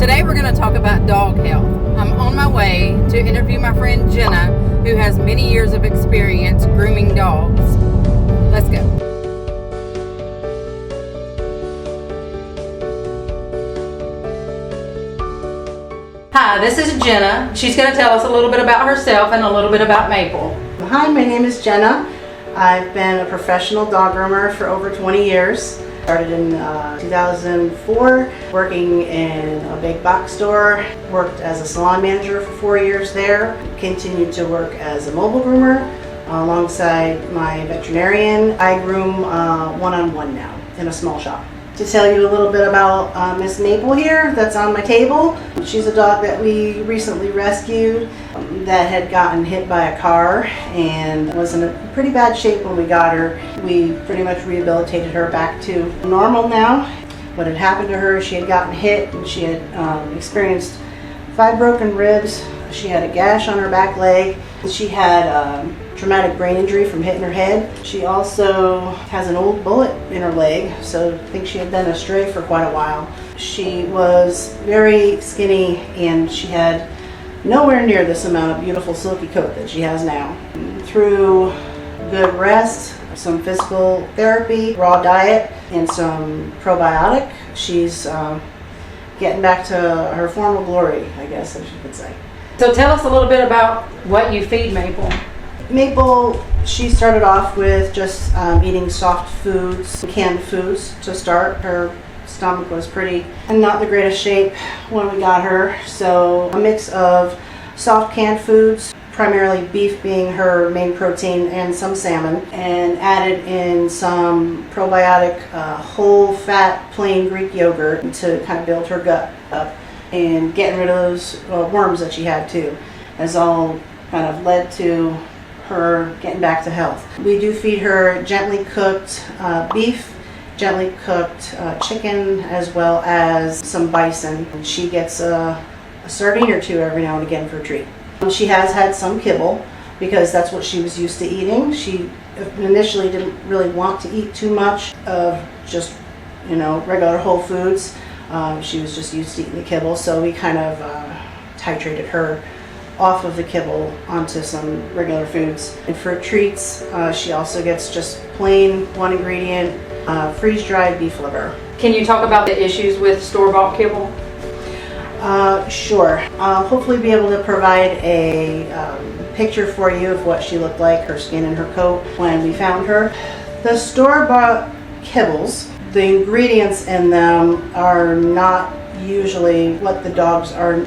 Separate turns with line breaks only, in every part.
Today we're going to talk about dog health. I'm on my way to interview my friend Jenna, who has many years of experience grooming dogs. Let's go. Hi, this is Jenna. She's going to tell us a little bit about herself and a little bit about Maple.
Hi, my name is Jenna. I've been a professional dog groomer for over 20 years. Started in 2004, working in a big box store. Worked as a salon manager for 4 years there. Continued to work as a mobile groomer alongside my veterinarian. I groom one-on-one now in a small shop. To tell you a little bit about Miss Maple here, that's on my table. She's a dog that we recently rescued that had gotten hit by a car and was in a pretty bad shape when we got her. We pretty much rehabilitated her back to normal now. What had happened to her, she had gotten hit and she had experienced 5 broken ribs. She had a gash on her back leg. She had traumatic brain injury from hitting her head. She also has an old bullet in her leg, so I think she had been astray for quite a while. She was very skinny and she had nowhere near this amount of beautiful silky coat that she has now. Through good rest, some physical therapy, raw diet, and some probiotic, she's getting back to her former glory, I guess you could say.
So tell us a little bit about what you feed Maple.
Maple, she started off with just eating soft foods, canned foods to start. Her stomach was pretty in not the greatest shape when we got her, so a mix of soft canned foods, primarily beef being her main protein, and some salmon, and added in some probiotic whole fat plain Greek yogurt to kind of build her gut up, and getting rid of those worms that she had too, has all kind of led to her getting back to health. We do feed her gently cooked beef, gently cooked chicken, as well as some bison. She gets a sardine or two every now and again for a treat. She has had some kibble because that's what she was used to eating. She initially didn't really want to eat too much of just, regular whole foods. She was just used to eating the kibble, so we kind of titrated her off of the kibble onto some regular foods. And for treats, she also gets just plain one ingredient freeze-dried beef liver.
Can you talk about the issues with store-bought kibble?
Sure. I'll hopefully be able to provide a picture for you of what she looked like, her skin and her coat, when we found her. The store-bought kibbles, the ingredients in them are not usually what the dogs are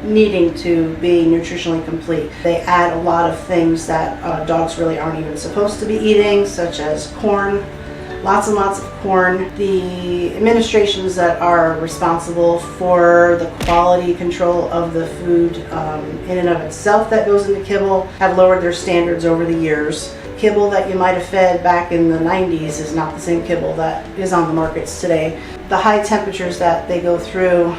needing to be nutritionally complete. They add a lot of things that dogs really aren't even supposed to be eating, such as corn, lots and lots of corn. The administrations that are responsible for the quality control of the food in and of itself that goes into kibble have lowered their standards over the years. Kibble that you might have fed back in the 90s is not the same kibble that is on the markets today. The high temperatures that they go through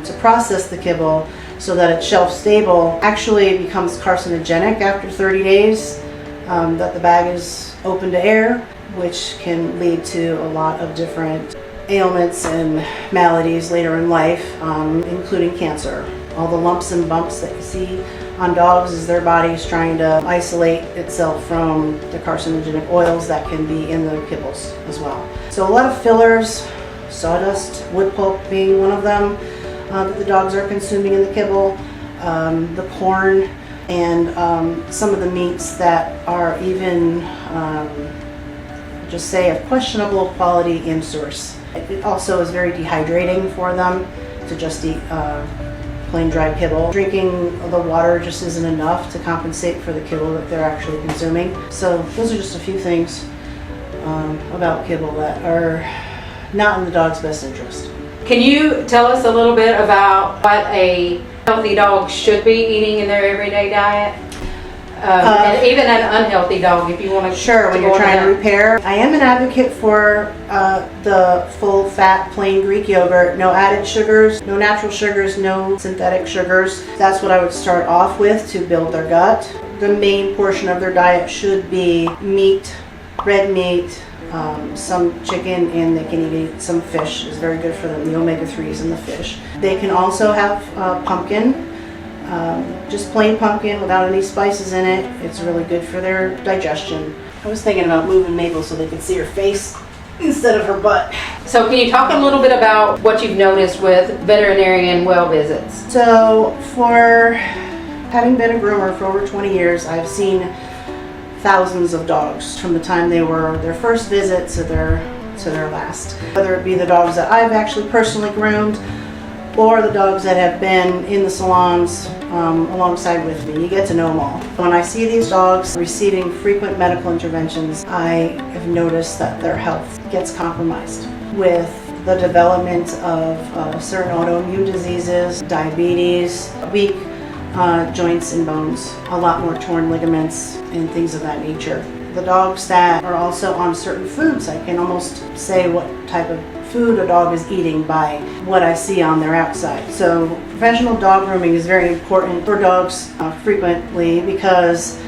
to process the kibble so that it's shelf stable actually becomes carcinogenic after 30 days that the bag is open to air, which can lead to a lot of different ailments and maladies later in life, including cancer. All the lumps and bumps that you see on dogs is their bodies trying to isolate itself from the carcinogenic oils that can be in the kibbles as well. So a lot of fillers, sawdust, wood pulp being one of them that the dogs are consuming in the kibble, the corn, and some of the meats that are even just say of questionable quality and source. It also is very dehydrating for them to just eat plain dry kibble. Drinking the water just isn't enough to compensate for the kibble that they're actually consuming. So those are just a few things about kibble that are not in the dog's best interest.
Can you tell us a little bit about what a healthy dog should be eating in their everyday diet? And even an unhealthy dog, if you want to.
Sure, when you're trying to repair. I am an advocate for the full fat plain Greek yogurt, no added sugars, no natural sugars, no synthetic sugars. That's what I would start off with to build their gut. The main portion of their diet should be meat, red meat, some chicken, and they can eat some fish. It's very good for them, the omega-3s in the fish. They can also have pumpkin, just plain pumpkin without any spices in it. It's really good for their digestion. I was thinking about moving Mabel so they could see her face instead of her butt.
So can you talk a little bit about what you've noticed with veterinarian well visits?
So for having been a groomer for over 20 years, I've seen thousands of dogs from the time they were their first visit to their last. Whether it be the dogs that I've actually personally groomed or the dogs that have been in the salons alongside with me. You get to know them all. When I see these dogs receiving frequent medical interventions, I have noticed that their health gets compromised with the development of certain autoimmune diseases, diabetes, weak joints and bones, a lot more torn ligaments and things of that nature. The dogs that are also on certain foods, I can almost say what type of food a dog is eating by what I see on their outside. So professional dog grooming is very important for dogs frequently, because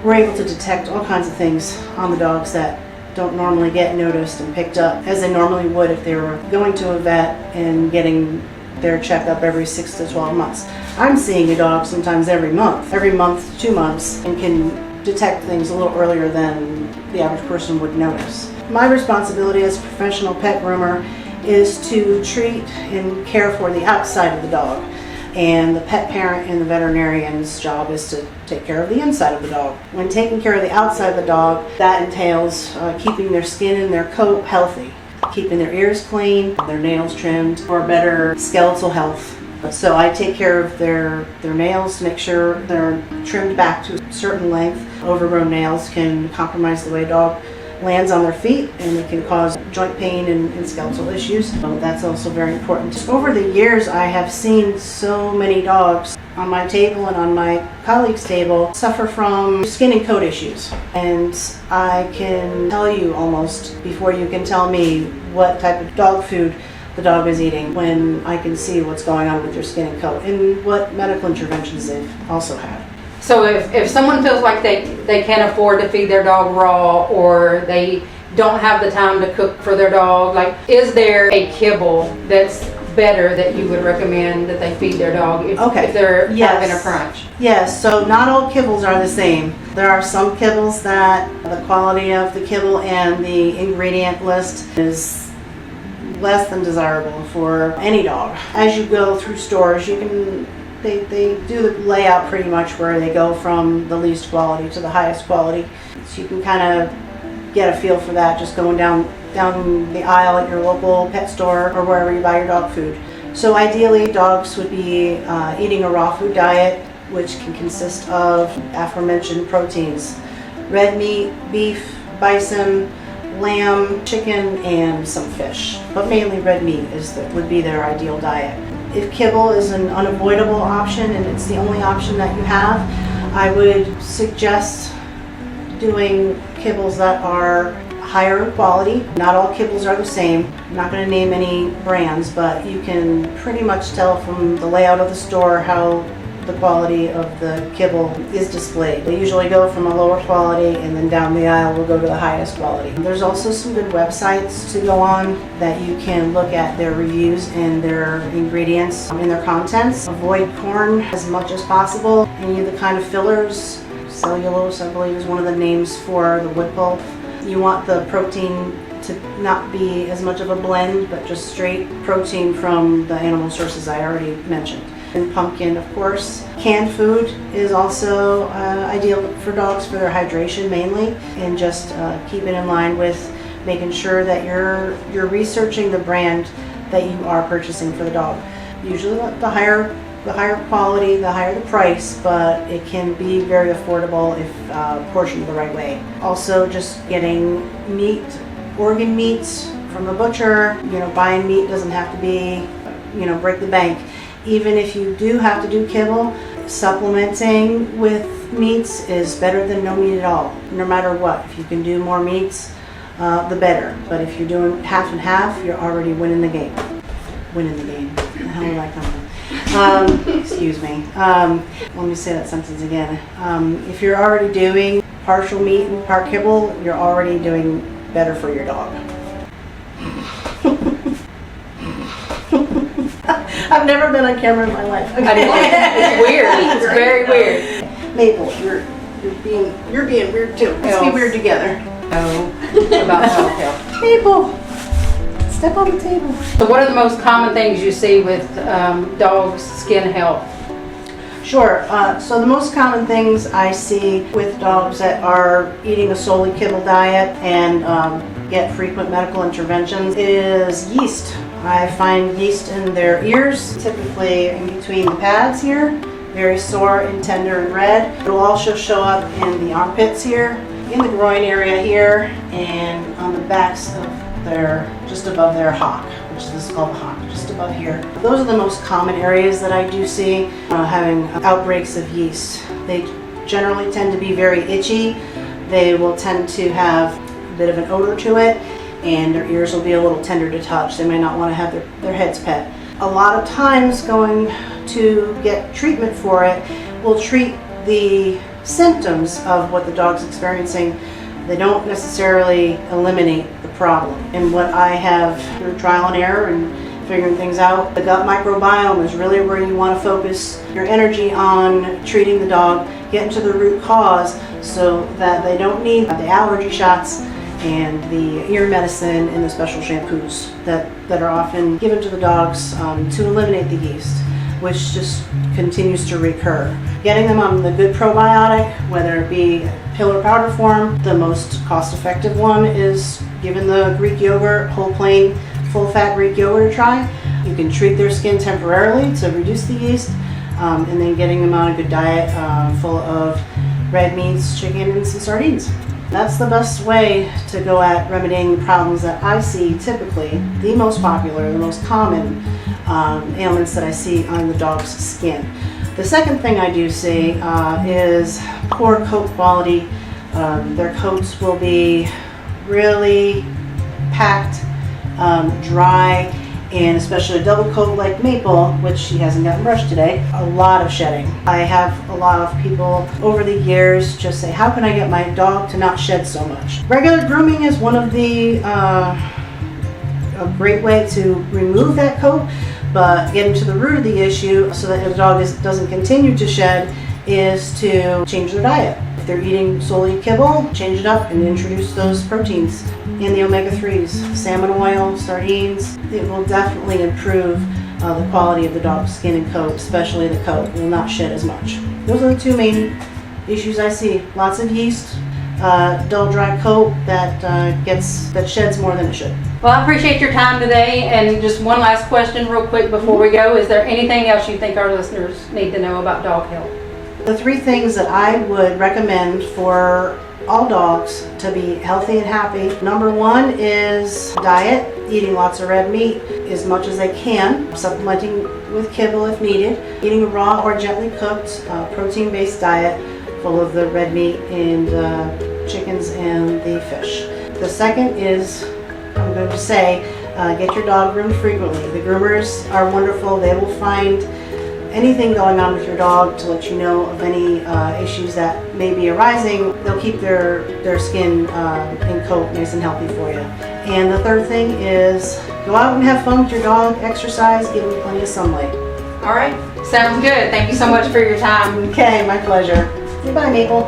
we're able to detect all kinds of things on the dogs that don't normally get noticed and picked up as they normally would if they were going to a vet and getting their checkup every 6 to 12 months. I'm seeing a dog sometimes every month, 2 months, and can detect things a little earlier than the average person would notice. My responsibility as a professional pet groomer is to treat and care for the outside of the dog, and the pet parent and the veterinarian's job is to take care of the inside of the dog. When taking care of the outside of the dog, that entails keeping their skin and their coat healthy, keeping their ears clean, their nails trimmed for better skeletal health. So I take care of their nails to make sure they're trimmed back to a certain length. Overgrown nails can compromise the way a dog lands on their feet, and it can cause joint pain and skeletal issues. So that's also very important. Over the years, I have seen so many dogs on my table and on my colleagues' table suffer from skin and coat issues. And I can tell you almost before you can tell me what type of dog food the dog is eating, when I can see what's going on with their skin and coat and what medical interventions they've also had.
So if someone feels like they can't afford to feed their dog raw, or they don't have the time to cook for their dog, like, is there a kibble that's better that you would recommend that they feed their dog if they're having a crunch?
Yes, so not all kibbles are the same. There are some kibbles that the quality of the kibble and the ingredient list is less than desirable for any dog. As you go through stores, you can they do the layout pretty much where they go from the least quality to the highest quality. So you can kind of get a feel for that just going down the aisle at your local pet store or wherever you buy your dog food. So ideally, dogs would be eating a raw food diet, which can consist of aforementioned proteins: red meat, beef, bison, lamb, chicken, and some fish. But mainly red meat would be their ideal diet. If kibble is an unavoidable option and it's the only option that you have, I would suggest doing kibbles that are higher quality. Not all kibbles are the same. I'm not going to name any brands, but you can pretty much tell from the layout of the store how the quality of the kibble is displayed. They usually go from a lower quality, and then down the aisle we'll go to the highest quality. There's also some good websites to go on that you can look at their reviews and their ingredients and their contents. Avoid corn as much as possible. Any of the kind of fillers, cellulose I believe is one of the names for the wood pulp. You want the protein to not be as much of a blend, but just straight protein from the animal sources I already mentioned. And pumpkin, of course. Canned food is also ideal for dogs for their hydration mainly, and just keep it in line with making sure that you're researching the brand that you are purchasing for the dog. Usually the higher quality, the higher the price, but it can be very affordable if portioned the right way. Also, just getting meat, organ meats from the butcher. Buying meat doesn't have to be, break the bank. Even if you do have to do kibble, supplementing with meats is better than no meat at all, no matter what. If you can do more meats, the better. But if you're doing half and half, you're already winning the game. Winning the game. The hell did I come from? Excuse me. Let me say that sentence again. If you're already doing partial meat and part kibble, you're already doing better for your dog. I've never been on camera in my life.
I didn't- It's weird. It's very weird.
Maple, you're being weird too. Let's be weird together.
No, about dog health.
Maple, step on the table.
So what are the most common things you see with dogs' skin health?
Sure. So the most common things I see with dogs that are eating a solely kibble diet and get frequent medical interventions is yeast. I find yeast in their ears, typically in between the pads here, very sore and tender and red. It will also show up in the armpits here, in the groin area here, and on the backs of just above their hock, which is called the hock, just above here. Those are the most common areas that I do see having outbreaks of yeast. They generally tend to be very itchy. They will tend to have a bit of an odor to it, and their ears will be a little tender to touch. They may not want to have their heads pet. A lot of times going to get treatment for it will treat the symptoms of what the dog's experiencing. They don't necessarily eliminate the problem. And what I have through trial and error and figuring things out, the gut microbiome is really where you want to focus your energy on treating the dog, getting to the root cause so that they don't need the allergy shots and the ear medicine and the special shampoos that are often given to the dogs to eliminate the yeast, which just continues to recur. Getting them on the good probiotic, whether it be pill or powder form, the most cost-effective one is giving the Greek yogurt, whole plain, full-fat Greek yogurt a try. You can treat their skin temporarily to reduce the yeast, and then getting them on a good diet full of red meats, chicken, and some sardines. That's the best way to go at remedying the problems that I see typically, the most popular, the most common ailments that I see on the dog's skin. The second thing I do see is poor coat quality. Their coats will be really packed, dry, and especially a double coat like Maple, which she hasn't gotten brushed today, a lot of shedding. I have a lot of people over the years just say, how can I get my dog to not shed so much? Regular grooming is one of the, a great way to remove that coat, but getting to the root of the issue so that the dog doesn't continue to shed is to change their diet. If they're eating solely kibble, change it up and introduce those proteins in the omega-3s, salmon oil, sardines. It will definitely improve the quality of the dog's skin and coat, especially the coat. It will not shed as much. Those are the two main issues I see. Lots of yeast, dull, dry coat that sheds more than it should.
Well, I appreciate your time today, and just one last question real quick before we go. Is there anything else you think our listeners need to know about dog health?
The three things that I would recommend for all dogs to be healthy and happy. Number one is diet, eating lots of red meat as much as they can, supplementing with kibble if needed, eating a raw or gently cooked protein-based diet full of the red meat and chickens and the fish. The second is, I'm going to say, get your dog groomed frequently. The groomers are wonderful. They will find anything going on with your dog to let you know of any issues that may be arising. They'll keep their skin and coat nice and healthy for you. And the third thing is go out and have fun with your dog, exercise, give them plenty of sunlight.
All right, sounds good. Thank you so much for your time.
Okay, my pleasure. Goodbye, Maple.